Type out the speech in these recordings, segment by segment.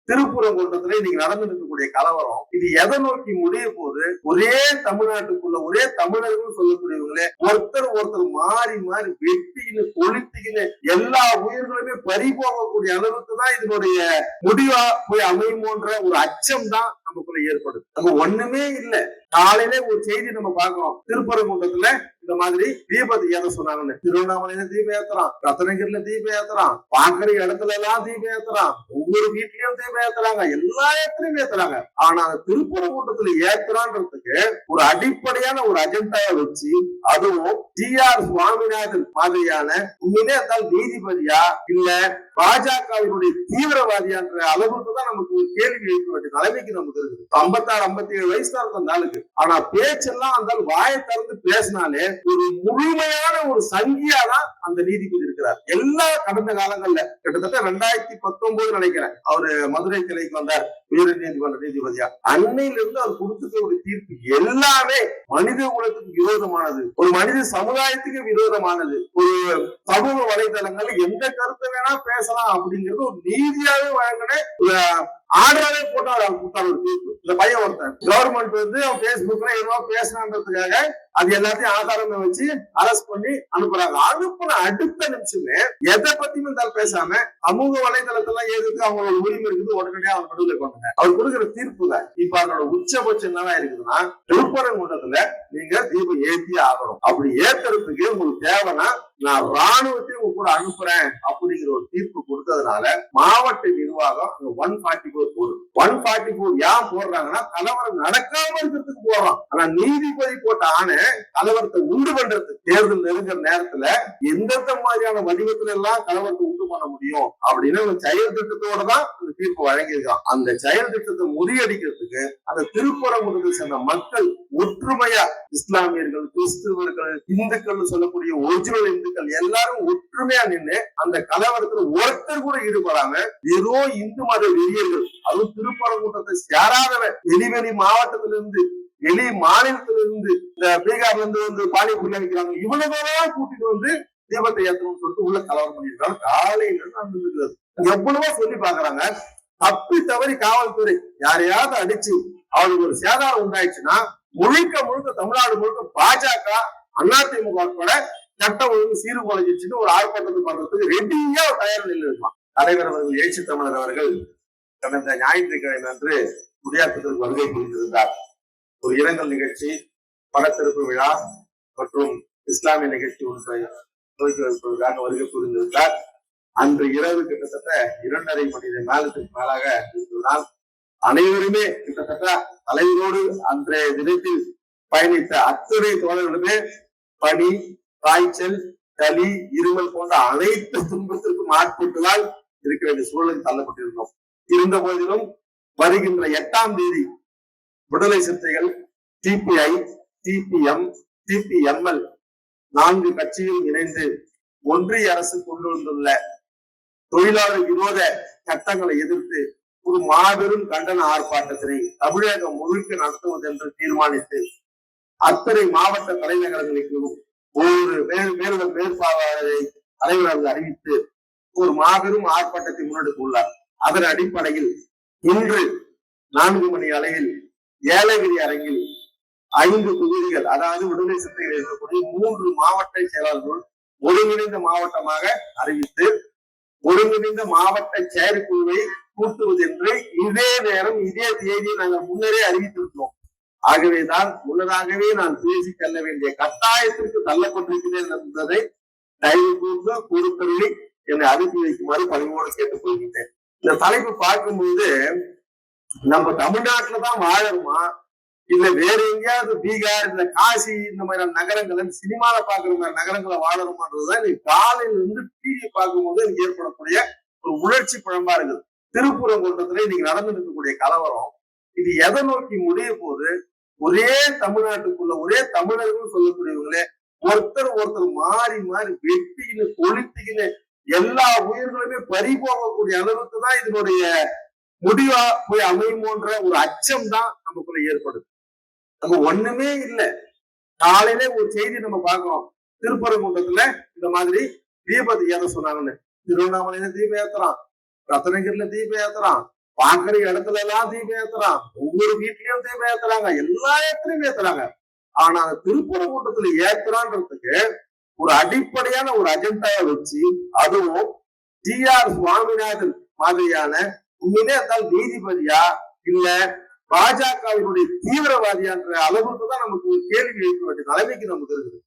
திருப்பரங்குன்றத்துல இன்னைக்கு நடந்து இருக்கக்கூடிய கலவரம் இது எதை நோக்கி முடிய போது? ஒரே தமிழ்நாட்டுக்குள்ள ஒரே தமிழர்கள் சொல்லக்கூடியவங்களே ஒருத்தர் மாறி மாறி வெட்டிக்கின்னு கொளுத்திக்கின்னு எல்லா உயிர்களுமே பறி போகக்கூடிய அளவுக்கு தான் இதனுடைய முடிவா போய் அமையுமோன்ற ஒரு அச்சம் தான் நமக்குள்ள ஏற்படுது. நம்ம ஒண்ணுமே இல்ல. காலையில ஒரு செய்தி நம்ம பாக்குறோம், திருப்பரங்குன்றத்துல இந்த மாதிரி தீபத்தை ஏத்த சொன்னாங்கன்னு. திருவண்ணாமலையில தீபம் ஏத்துறான், ரத்னகிரில தீபம் ஏத்துறான், பாக்குற இடத்துல எல்லாம் தீபம் ஏத்துறான், ஒவ்வொரு வீட்லயும் தீபம் ஏத்துறாங்க, எல்லா இடத்துலயும் ஏத்துறாங்க. ஆனா திருப்பரங்குன்றத்துல ஏத்துறான்றதுக்கு ஒரு அடிப்படையான ஒரு அஜெண்டாவை வச்சு, அதுவும் ஜி.ஆர். சுவாமிநாதன் மாதிரியான உண்மையிலே இருந்தால் நீதிபதியா இல்ல பாஜகவினுடைய தீவிரவாதியான்ற அளவுக்கு தான் நமக்கு ஒரு கேள்வி எழுப்ப வேண்டிய நிலைமைக்கு நமக்கு இருக்குது. 56, 57 வயசு தான் இருக்கும் அந்த ஆளுக்கு. ஆனா பேச்செல்லாம் அந்த வாயை திறந்து பேசினாலே ஒரு முழுமையான ஒரு சங்கியா தான் அந்த நீதிபதி இருக்கிறார். எல்லா கடந்த காலங்கள்ல கிட்டத்தட்ட 2019 நினைக்கிறேன் அவரு மதுரை கிளைக்கு வந்தார் உயர் நீதிமன்ற நீதிபதியா. அன்னையிலிருந்து அவர் கொடுத்துக்கூடிய தீர்ப்பு எல்லாமே மனித குலத்துக்கு விரோதமானது, ஒரு மனித சமுதாயத்துக்கு விரோதமானது. ஒரு சமூக வலைதளங்கள்ல எந்த கருத்தை வேணா பேசலாம் அப்படிங்கிறது ஒரு நீதியாவே வழங்கின ஒரு ஆர்டராவே போட்டாரு ஒரு தீர்ப்பு. இந்த பையன் ஒருத்தன் கவர்மெண்ட் வந்து அவன் பேஸ்புக்ல ஏதோ பேசினான்றதுக்காக அது எல்லாத்தையும் ஆதாரமா வச்சு அரெஸ்ட் பண்ணி அனுப்புறாங்க. அனுப்புன அடுத்த நிமிஷமே எதை பத்தியும் இருந்தாலும் பேசாம சமூக வலைதளத்தெல்லாம் எதுக்கு அவங்களோட உரிமை இருக்குது உடனடியாக அவங்க நடுவில் கொண்டாங்க. அவர் கொடுக்குற தீர்ப்புல இப்ப அதனோட உச்சபட்சம் என்னவா இருக்குதுன்னா, திருப்பரங்குன்றத்துல நீங்க தீபம் ஏத்தி ஆகணும். அப்படி ஏத்துறதுக்கு உங்களுக்கு தேவைன்னா நான் ராணுவத்தையும் உங்க கூட அனுப்புறேன் அப்படிங்கிற ஒரு தீர்ப்பு கொடுத்ததுனால மாவட்ட நிர்வாகம் 144 போடுது. 144 ஏன் போடுறாங்கன்னா கலவரம் நடக்காம இருக்கிறதுக்கு போடுறோம். ஆனா நீதிபதி போட்ட ஆணை கலவரத்தை உண்டு பண்றது. தேர்தல் நெருங்குற நேரத்துல எந்தெந்த மாதிரியான வடிவத்துல எல்லாம் கலவரத்தை உண்டு பண்ண முடியும் அப்படின்னு செயல் திட்டத்தோட தான் அந்த தீர்ப்பு வழங்கியிருக்கான். அந்த செயல் திட்டத்தை முறியடிக்கிறதுக்கு அந்த திருப்பரங்குன்றத்தை சேர்ந்த மக்கள் ஒற்றுமையா, இஸ்லாமியர்கள், கிறிஸ்துவர்கள், இந்துக்கள் சொல்லக்கூடிய ஒரிஜினல் இந்துக்கள் எல்லாரும் ஒற்றுமையா நின்று அந்த கலவரத்துல ஒருத்தர் கூட ஈடுபடாம ஏதோ இந்து மத வெறியர்கள், அதுவும் திருப்பரங்குன்றத்தை சேராதவன் வெளிவெளி மாவட்டத்திலிருந்து வெளி மாநிலத்திலிருந்து இந்த பீகார்ல இருந்து வந்து பானிபூரி வைக்கிறாங்க, இவ்வளவுதான் கூட்டிட்டு வந்து தீபத்தை ஏற்றணும்னு சொல்லிட்டு உள்ள கலவரம் பண்ணிருக்காங்க. காலையில இருந்து எவ்வளவோ சொல்லி பாக்குறாங்க. தப்பி தவறி காவல்துறை யாரையாவது அடிச்சு அவளுக்கு ஒரு சேதாரம் உண்டாயிடுச்சுன்னா முழுக்க தமிழ்நாடு முழுக்க பாஜக, அதிமுக உட்பட சட்டம் ஒழுங்கு சீரு குலைஞ்சிச்சுன்னு ஒரு ஆர்ப்பாட்டத்தை பண்றதுக்கு ரெடியா தயார் நிலை இருக்கலாம். தலைவர் அவர்கள் எழுச்சி தமிழர் அவர்கள் கடந்த ஞாயிற்றுக்கிழமை அன்று குடியாத்தத்திற்கு வருகை புரிந்திருந்தார். ஒரு இரங்கல் நிகழ்ச்சி, படத்திருப்பு விழா மற்றும் இஸ்லாமிய நிகழ்ச்சி ஒன்றை துவக்கி வைப்பதற்காக வருகை புரிந்திருந்தார். அன்று இரவு கிட்டத்தட்ட 2.5 மணி நேரத்துக்கு மேலாக இருந்ததால் அனைவருமே கிட்டத்தட்ட தலைவரோடு அன்றைய தினத்தில் பயணித்த அத்தனை தோழர்களுமே பனி, காய்ச்சல், சளி, இருமல் போன்ற அனைத்து துன்பத்திற்கும் ஆட்பட்டுதான் இருக்க வேண்டிய சூழலுக்கு தள்ளப்பட்டிருந்தோம். இருந்த போதிலும் வருகின்ற 8ஆம் தேதி விடுதலை சிறுத்தைகள், சிபிஐ, சிபிஎம், சிபிஎம்எல் 4 கட்சியில் இணைந்து ஒன்றிய அரசு கொண்டு வந்துள்ள தொழிலாளர் விரோத சட்டங்களை எதிர்த்து ஒரு மாபெரும் கண்டன ஆர்ப்பாட்டத்தினை தமிழகம் முழுக்க நடத்துவது என்று தீர்மானித்து அத்தனை மாவட்ட தலைநகரங்களுக்கு ஒரு மேலுடன் மேற்பார்வையாளரை தலைவர்கள் அறிவித்து ஒரு மாபெரும் ஆர்ப்பாட்டத்தை முன்னெடுக்க உள்ளார். அதன் அடிப்படையில் இன்று 4 மணி அளவில் ஏலகிரி அரங்கில் 5 தொகுதிகள், அதாவது விடுதலை சிறுத்தைகள் இருக்கக்கூடிய 3 மாவட்ட செயலாளர்கள் ஒருங்கிணைந்த மாவட்டமாக அறிவித்து ஒருங்கிணைந்த மாவட்ட செயற்குழுவை கூட்டுவது என்று இதே நேரம் இதே தேதியை நாங்கள் முன்னரே அறிவித்திருக்கிறோம். ஆகவேதான் முன்னதாகவே நான் பேசி செல்ல வேண்டிய கட்டாயத்திற்கு தள்ளப்பட்டிருக்கிறேன் என்பதை தயவு கூர்ந்து பொறுத்தவரை என்னை அனுப்பி வைக்குமாறு பணிவோடு கேட்டுக் கொள்கின்றேன். இந்த தலைப்பு பார்க்கும்போது நம்ம தமிழ்நாட்டுலதான் வாழணுமா இல்ல வேற எங்கேயாவது பீகார், இந்த காசி, இந்த மாதிரியான நகரங்கள் சினிமால பாக்குற மாதிரி நகரங்களை வாழணுமான்றதுதான் இன்னைக்கு காலையில இருந்து டிவி பார்க்கும்போது எனக்கு ஏற்படக்கூடிய ஒரு உணர்ச்சி பழம்பா இருக்குது. திருப்பரங்குன்றத்துல இன்னைக்கு நடந்து இருக்கக்கூடிய கலவரம் இது எதை நோக்கி முடிய போது? ஒரே தமிழ்நாட்டுக்குள்ள ஒரே தமிழர்கள் சொல்லக்கூடியவங்களே ஒருத்தர் மாறி மாறி வெட்டிக்கின்னு கொளுத்திக்கின்னு எல்லா உயிர்களுமே பறி போகக்கூடிய அளவுக்கு தான் இதனுடைய முடிவா போய் அமையுமோன்ற ஒரு அச்சம் தான் நமக்குள்ள ஏற்படுது. நம்ம ஒண்ணுமே இல்லை. காலையில ஒரு செய்தி நம்ம பாக்குறோம், திருப்பரங்குன்றத்துல இந்த மாதிரி தீபத்தை ஏத்த சொன்னாங்கன்னு. திருவண்ணாமலையில தீபம் ஏத்துறான், ரத்னகிரில தீபம் ஏத்துறான், பாக்குற இடத்துல எல்லாம் தீபம் ஏத்துறான், ஒவ்வொரு வீட்லயும் தீபம் ஏத்துறாங்க, எல்லா இடத்துலயும் ஏத்துறாங்க. ஆனா அந்த திருப்பரங்குன்றத்துல ஏத்துறான்றதுக்கு ஒரு அடிப்படையான ஒரு அஜெண்டாவை வச்சு, அதுவும் ஜி.ஆர். சுவாமிநாதன் மாதிரியான உண்மையிலே இருந்தால் நீதிபதியா இல்ல பாஜகவினுடைய தீவிரவாதியான்ற அளவுக்கு தான் நமக்கு ஒரு கேள்வி எழுப்ப வேண்டிய நிலைமைக்கு நமக்கு இருக்குது.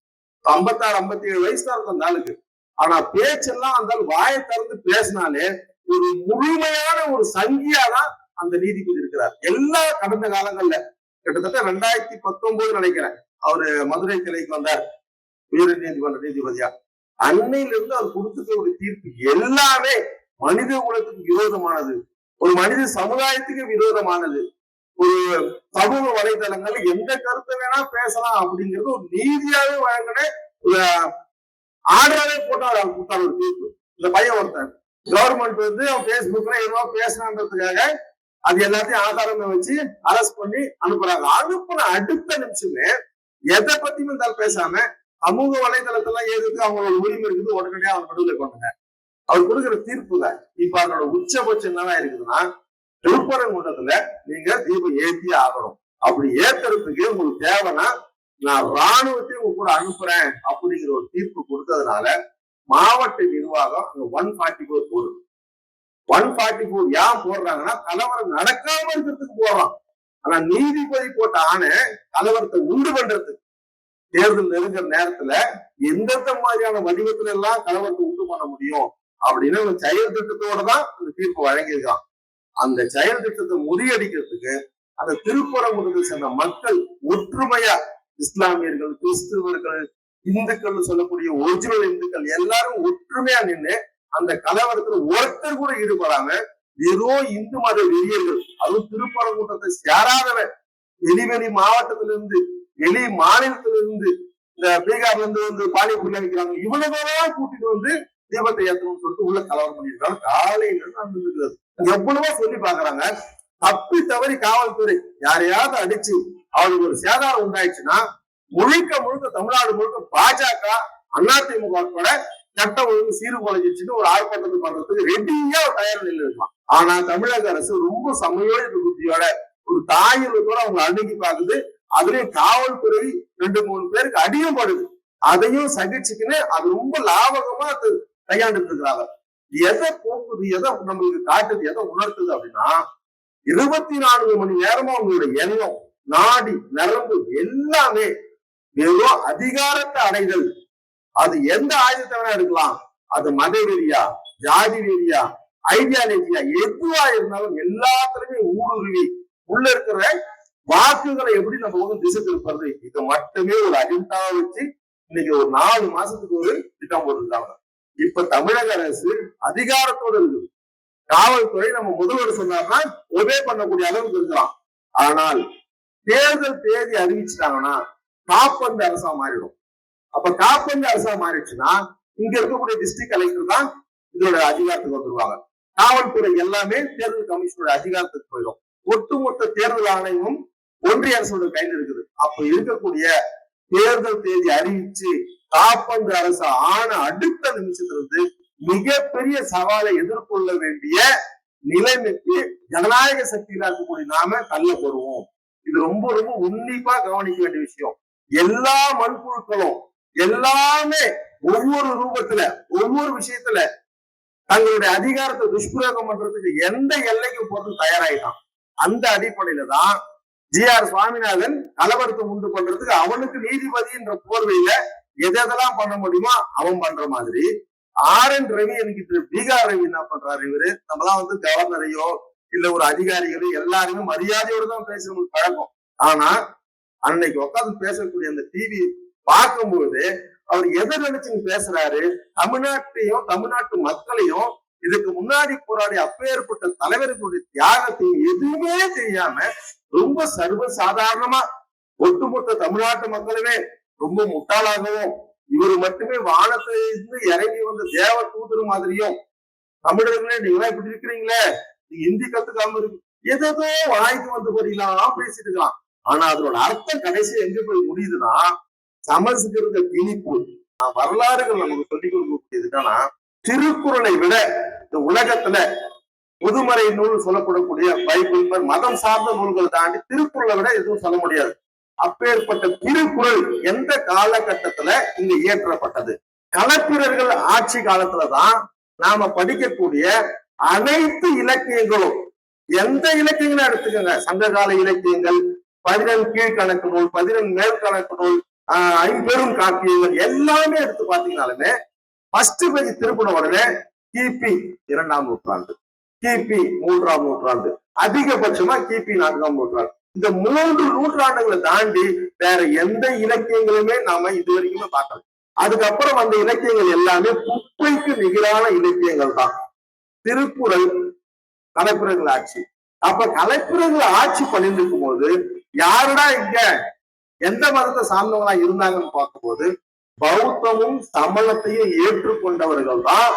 56, 57 வயசு தான் இருக்கும் அந்த ஆளுக்கு. ஆனா பேச்செல்லாம் அந்த வாயை திறந்து பேசினாலே ஒரு முழுமையான ஒரு சங்கியாதான் அந்த நீதிபதி இருக்கிறார். எல்லா கடந்த காலங்கள்ல கிட்டத்தட்ட 2019 நினைக்கிறேன் அவரு மதுரை கிளைக்கு வந்தார் உயர் நீதிமன்ற நீதிபதியா. அன்னையிலிருந்து அவர் கொடுத்துக்கூடிய தீர்ப்பு எல்லாமே மனித குலத்துக்கு விரோதமானது, ஒரு மனித சமுதாயத்துக்கு விரோதமானது. ஒரு சமூக வலைதளங்கள்ல எந்த கருத்தை வேணா பேசலாம் அப்படிங்கிறது ஒரு நீதியாவே வழங்கின ஒரு ஆர்டராவே போட்டார் அவர் கொடுத்தார் ஒரு தீர்ப்பு. இந்த பையன் ஒருத்தன் கவர்மெண்ட் வந்து அவன் பேஸ்புக்ல ஏதோ பேசணுன்றதுக்காக அது எல்லாத்தையும் ஆதாரமா வச்சு அரெஸ்ட் பண்ணி அனுப்புறாங்க. அனுப்புன அடுத்த நிமிஷமே எதை பத்தியும் இருந்தாலும் பேசாம சமூக வலைதளத்தெல்லாம் எதுக்கு அவங்களோட உரிமை இருக்குது உடனடியாக அவன் நடுவில் கொண்டுங்க அவர் கொடுக்குற தீர்ப்புல இப்ப அதனோட உச்சபட்சம் என்னவா இருக்குதுன்னா, திருப்பரங்குன்றத்துல நீங்க தீபம் ஏற்றி ஆகணும். அப்படி ஏத்துறதுக்கு உங்களுக்கு தேவைன்னா நான் ராணுவத்தையும் உங்க கூட அனுப்புறேன் அப்படிங்கிற ஒரு தீர்ப்பு கொடுத்ததுனால மாவட்ட நிர்வாகம் அங்க 144 போடுது. 144 ஏன் போடுறாங்கன்னா கலவரம் நடக்காம இருக்கிறதுக்கு போடுறான். ஆனா நீதிபதி போட்ட ஆணை கலவரத்தை உண்டு பண்றதுக்கு தேர்தல் நெருங்குற நேரத்துல எந்தெந்த மாதிரியான வடிவத்துல எல்லாம் கலவரத்தை உண்டு பண்ண முடியும் அப்படின்னு ஒரு செயல் திட்டத்தோட தான் அந்த தீர்ப்பு வழங்கியிருக்கான். அந்த செயல் திட்டத்தை முறியடிக்கிறதுக்கு அந்த திருப்பரங்குன்றத்தை சேர்ந்த மக்கள் ஒற்றுமையா இஸ்லாமியர்கள், கிறிஸ்துவர்கள், இந்துக்கள் சொல்லக்கூடிய ஒரிஜினல் இந்துக்கள் எல்லாரும் ஒற்றுமையா நின்று அந்த கலவரத்துல ஒருத்தர் கூட ஈடுபடாம ஏதோ இந்து மத வெறியர்கள், அதுவும் திருப்பரங்குன்றத்தை சேராதவன் வெளி மாவட்டத்திலிருந்து வெளி மாநிலத்திலிருந்து இந்த பீகார்ல இருந்து வந்து பானிபூரி வைக்கிறாங்க, இவ்வளவுதான் கூட்டிட்டு வந்து தீபத்தை ஏற்றணும்னு சொல்லிட்டு உள்ள கலவரம் பண்ணிருக்காங்க. காலையில நடந்துருக்கிறது எவ்வளவோ சொல்லி பாக்குறாங்க. தப்பி தவறி காவல்துறை யாரையாவது அடிச்சு அவருக்கு ஒரு சேதாரம் உண்டாயிடுச்சுன்னா முழுக்க தமிழ்நாடு முழுக்க பாஜக, அதிமுக கூட சட்டம் ஒழுங்கு சீர்குலைஞ்சிச்சுன்னு ஒரு ஆர்ப்பாட்டத்தை பண்றதுக்கு ரெடியா ஒரு தயார் நிலை இருக்கலாம். ஆனா தமிழக அரசு ரொம்ப சமயோட புத்தியோட ஒரு தாயுள்ளத்தோட அவங்க அணுகி பாக்குது. அதுலயும் காவல்துறை 2-3 பேருக்கு அடியும் படுது. அதையும் சகிச்சுக்கின்னு அது ரொம்ப லாபகமா அது கையாண்டுட்டு இருக்கிறாங்க. எதை போக்குது, எதை நம்மளுக்கு காட்டுது, எதை உணர்த்துது அப்படின்னா 24 மணி நேரமா அவங்களோட எண்ணம், நாடி, நரம்பு எல்லாமே ஏதோ அதிகாரத்தை அடைதல். அது எந்த ஆயுதத்தை வேணா எடுக்கலாம். அது மத வெறியா, ஜாதி வெறியா, ஐடியாலஜியா, எதுவா இருந்தாலும் எல்லாத்துலயுமே ஊடுருவி உள்ள இருக்கிற வாக்குகளை எப்படி நம்ம வந்து திசை திருப்பது, இதை மட்டுமே ஒரு அஜெண்டாவை வச்சு இன்னைக்கு ஒரு 4 மாசத்துக்கு ஒரு திட்டம் போட்டுருக்காங்க. இப்ப தமிழக அரசு அதிகாரத்தோடு இருக்குது. காவல்துறை நம்ம முதல்வர் சொன்னார்னா ஒபே பண்ணக்கூடிய அளவுக்கு இருக்கலாம். ஆனால் தேர்தல் தேதி அறிவிச்சுட்டாங்கன்னா காப்பந்து அரசா மாறிடும். அப்ப காப்பந்து அரசா மாறிடுச்சுன்னா இங்க இருக்கக்கூடிய டிஸ்ட்ரிக்ட் கலெக்டர் தான் இதோட அதிகாரத்துக்கு வந்துருவாங்க. காவல்துறை எல்லாமே தேர்தல் கமிஷனோட அதிகாரத்துக்கு போயிடும். ஒட்டுமொத்த தேர்தல் ஆணையமும் ஒன்றிய அரசோட கையில் இருக்குது. அப்ப இருக்கக்கூடிய தேர்தல் தேதி அறிவிச்சு காப்பந்து அரசு ஆன அடுத்த நிமிஷத்திலிருந்து மிகப்பெரிய சவாலை எதிர்கொள்ள வேண்டிய நிலைமைக்கு ஜனநாயக சக்தியில இருக்கக்கூடிய நாம தள்ளப்படுவோம். இது ரொம்ப ரொம்ப உன்னிப்பா கவனிக்க வேண்டிய விஷயம். எல்லா மண்புழுக்களும் எல்லாமே ஒவ்வொரு ரூபத்துல ஒவ்வொரு விஷயத்துல தங்களுடைய அதிகாரத்தை துஷ்பிரயோகம் பண்றதுக்கு எந்த எல்லைக்கும் போறது தயாராயிட்டான். அந்த அடிப்படையில தான் ஜி.ஆர். சுவாமிநாதன் கலவரத்தை உண்டு பண்றதுக்கு அவனுக்கு நீதிபதின்ற போர்வையில எதெல்லாம் பண்ண முடியுமோ அவன் பண்ற மாதிரி R.N. ரவி என்கிட்ட பீகார் ரவி என்ன பண்றாரு, இவரு நம்மலாம் வந்து கவர்னரையோ இல்ல ஒரு அதிகாரிகளோ எல்லாருமே மரியாதையோடு தான் பேசுறவங்களுக்கு பழக்கம். ஆனா அன்னைக்கு உட்காந்து பேசக்கூடிய அந்த டிவி பார்க்கும்போது அவர் எதை நினைச்சுன்னு பேசுறாரு, தமிழ்நாட்டையும் தமிழ்நாட்டு மக்களையும் இதுக்கு முன்னாடி போராடி அப்பேற்பட்ட தலைவர்களுடைய தியாகத்தையும் எதுவுமே தெரியாம ரொம்ப சர்வ சாதாரணமா ஒட்டுமொத்த தமிழ்நாட்டு மக்களுமே ரொம்ப முட்டாளாகவும் இவர் மட்டுமே வானத்திலிருந்து இறங்கி வந்த தேவ தூதர் மாதிரியும் தமிழர்களே நீங்களா இப்படி இருக்கிறீங்களே, நீங்க ஹிந்தி கத்துக்காம இருக்கு ஏதோ வாய்க்கு வந்தபடிலாம் பேசிட்டு இருக்கலாம். ஆனா அதோட அர்த்தம் கடைசி எங்க போய் முடியுதுன்னா சமஸ்கிருத திணிப்பு. வரலாறுகள் நமக்கு சொல்லிக் கொடுக்கக்கூடியது என்னன்னா திருக்குறளை விட இந்த உலகத்துல பொதுமறை நூல் சொல்லப்படக்கூடிய பைபிள் மதம் சார்ந்த நூல்கள் தாண்டி திருக்குறளை விட எதுவும் சொல்ல முடியாது. அப்பேற்பட்ட திருக்குறள் எந்த காலகட்டத்துல இங்க இயற்றப்பட்டது? களப்பிரர்கள் ஆட்சி காலத்துலதான் நாம படிக்கக்கூடிய அனைத்து இலக்கியங்களும், எந்த இலக்கியங்களும் எடுத்துக்கோங்க, சங்ககால இலக்கியங்கள், 11 கீழ்கணக்கு நூல், 11 மேல்கணக்கு நூல், 50 காப்பியங்கள் எல்லாமே எடுத்து பாத்தீங்கன்னாலுமே ஃபர்ஸ்ட் பேஜ் திருப்பின உடனே கிபி 2ஆம் நூற்றாண்டு, கிபி 3ஆம் நூற்றாண்டு, அதிகபட்சமா கிபி 4ஆம் நூற்றாண்டு. இந்த 3 நூற்றாண்டுகளை தாண்டி வேற எந்த இலக்கியங்களுமே நாம இது வரைக்குமே பார்க்கல. அதுக்கப்புறம் அந்த இலக்கியங்கள் எல்லாமே குப்பைக்கு நிகரான இலக்கியங்கள் தான். திருக்குறள் கலைப்புரர்கள் ஆட்சி. அப்ப கலைப்புரர்கள் ஆட்சி பண்ணிட்டு இருக்கும் போது யாருடா இங்க எந்த மதத்தை சார்ந்தவங்களா இருந்தாங்கன்னு பார்க்கும்போது பௌத்தமும் சமணத்தையும் ஏற்றுக்கொண்டவர்கள் தான்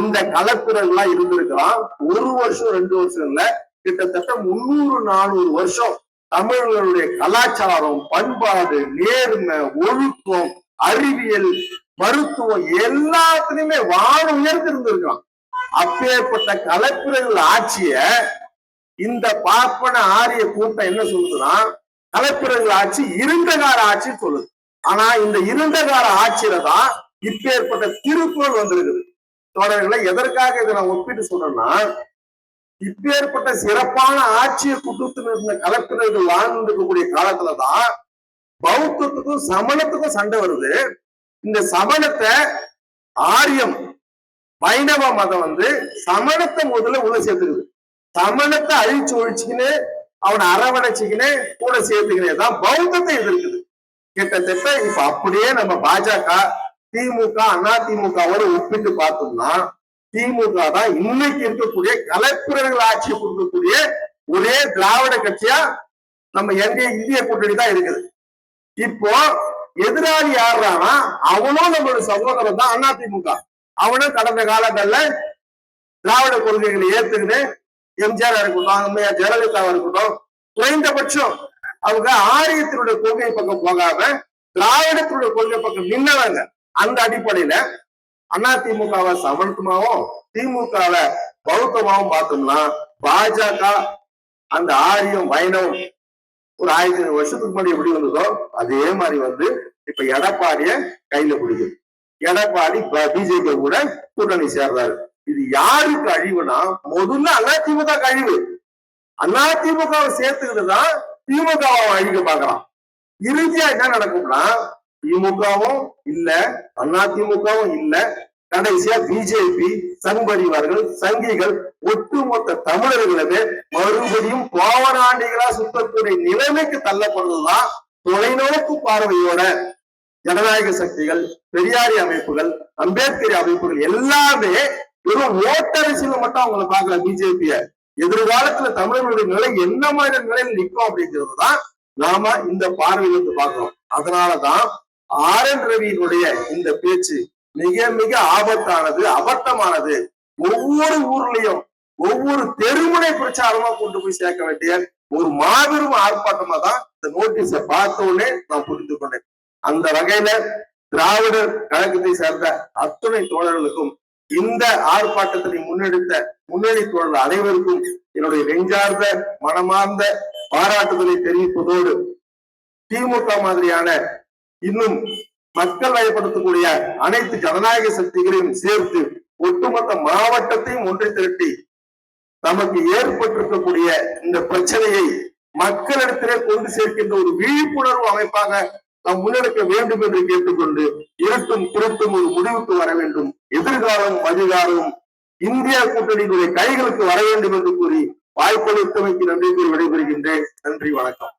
இந்த கலைப்புரர்களா இருந்திருக்கிறான். 1 வருஷம் 2 வருஷம் இல்ல, கிட்டத்தட்ட 300-400 வருஷம் தமிழர்களுடைய கலாச்சாரம், பண்பாடு, நேர்மை, ஒழுக்கம், அறிவியல், மருத்துவம் எல்லாத்துலயுமே வான உயர்ந்து இருந்திருக்கான். அப்பேற்பட்ட கலைப்புரர்கள் ஆட்சிய இந்த பார்ப்பன ஆரிய கூட்டம் என்ன சொல்லுதுன்னா, கலைப்புரர்கள் ஆட்சி இருண்டகார ஆட்சின்னு சொல்லுது. ஆனா இந்த இருண்டகார ஆட்சியில தான் இப்பேற்பட்ட திருக்குறள் வந்திருக்குது. தொடர்களை எதற்காக இதை நான் ஒப்பிட்டு சொல்றேன்னா, இப்பேற்பட்ட சிறப்பான ஆட்சியை குடுத்து இருந்த கலைப்பிரர்கள் வாழ்ந்து இருக்கக்கூடிய காலத்துலதான் பௌத்தத்துக்கும் சமணத்துக்கும் சண்டை வருது. இந்த சமணத்தை ஆரியம் வைணவ மதம் சமணத்தை முதல்ல உள்ள சேர்த்துக்குது. சமணத்தை அழிச்சு ஒழிச்சுக்கின்னு அவனை அரவணைச்சுக்கின்னு கூட சேர்த்துக்கினே தான் பௌத்தத்தை எதிர்க்குது. கிட்டத்தட்ட இப்ப அப்படியே நம்ம பாஜக, திமுக, அதிமுகவோட ஒப்பிட்டு பார்த்தோம்னா திமுக தான் இன்னைக்கு இருக்கக்கூடிய கலைப்புரர்கள் ஆட்சியை கொடுக்கக்கூடிய ஒரே திராவிட கட்சியா நம்ம இந்திய கூட்டணி தான் இருக்குது. இப்போ எதிராளி யாருன்னா அவனும் நம்மளோட சகோதரன் தான் அதிமுக. அவனும் கடந்த காலங்கள்ல திராவிட கொள்கைகளை ஏத்துக்கின்னு எம்ஜிஆர் இருக்கட்டும், அம்மையார் ஜெயலலிதாவா இருக்கட்டும், குறைந்தபட்சம் அவங்க ஆரியத்தினுடைய கொள்கை பக்கம் போகாம திராவிடத்தினுடைய கொள்கை பக்கம் நின்னவங்க. அந்த அடிப்படையில அதிமுகவை சமணத்துமாவும் திமுகவை பௌத்தமாவும் பார்த்தோம்னா பாஜக அந்த ஆரியம் வைணவம் ஒரு 1000 வருஷத்துக்கு முன்னாடி எப்படி வந்ததோ அதே மாதிரி இப்ப எடப்பாடிய கையில பிடிக்குது. எடப்பாடி பிஜேபி கூட கூட்டணி சேர்றாரு. இது யாருக்கு அழிவுனா முதல்ல அதிமுக அழிவு. அதிமுகவை சேர்த்துக்கிட்டுதான் திமுகவை அழிக்க பாக்குறான். இறுதியா என்ன நடக்கும்னா திமுகவும் இல்ல, அதிமுகவும் இல்ல, கடைசியா பிஜேபி, சங்பரிவார்கள், சங்கிகள், ஒட்டுமொத்த தமிழர்களுமே மறுபடியும் கோவனாண்டிகளா சுத்தக்கூடிய நிலைமைக்கு தள்ளப்படுறதுதான் தொலைநோக்கு பார்வையோட ஜனநாயக சக்திகள், பெரியாரி அமைப்புகள், அம்பேத்கரி அமைப்புகள் எல்லாமே வெறும் ஓட்டரசியல மட்டும் அவங்களை பார்க்கல. பிஜேபிய எதிர்காலத்துல தமிழர்களுடைய நிலை என்ன மாதிரி நிலையில் நிற்கும் அப்படிங்கிறது தான் நாம இந்த பார்வையிலிருந்து பார்க்கிறோம். அதனாலதான் RN ரவியினுடைய இந்த பேச்சு மிக மிக ஆபத்தானது, அபத்தமானது. ஒவ்வொரு ஊர்லயும் ஒவ்வொரு தெருமுனை பிரச்சாரமா கொண்டு போய் சேர்க்க வேண்டிய ஒரு மாபெரும் ஆர்ப்பாட்டமா தான் இந்த நோட்டீஸை பார்த்த உடனே நான் புரிந்து கொண்டேன். அந்த வகையில திராவிடர் கழகத்தை சேர்ந்த அத்துணை தோழர்களுக்கும் இந்த ஆர்ப்பாட்டத்தை முன்னெடுத்த முன்னணி தோழர்கள் அனைவருக்கும் என்னுடைய நெஞ்சார்ந்த மனமார்ந்த பாராட்டுதலை தெரிவிப்பதோடு திமுக மாதிரியான இன்னும் மக்கள் வயப்படுத்தக்கூடிய அனைத்து ஜனநாயக சக்திகளையும் சேர்த்து ஒட்டுமொத்த மாவட்டத்தையும் ஒன்றை திரட்டி நமக்கு ஏற்பட்டிருக்கக்கூடிய இந்த பிரச்சனையை மக்களிடத்திலே கொண்டு சேர்க்கின்ற ஒரு விழிப்புணர்வு அமைப்பாக நாம் முன்னெடுக்க வேண்டும் என்று கேட்டுக்கொண்டு இருட்டும் திருட்டும் ஒரு முடிவுக்கு வர வேண்டும். எதிர்காலம் அதிகாரம் இந்தியா கூட்டணியினுடைய கைகளுக்கு வர வேண்டும் என்று கூறி வாய்ப்பளித்தமைக்கு நன்றி கூறி விடைபெறுகின்றேன். நன்றி, வணக்கம்.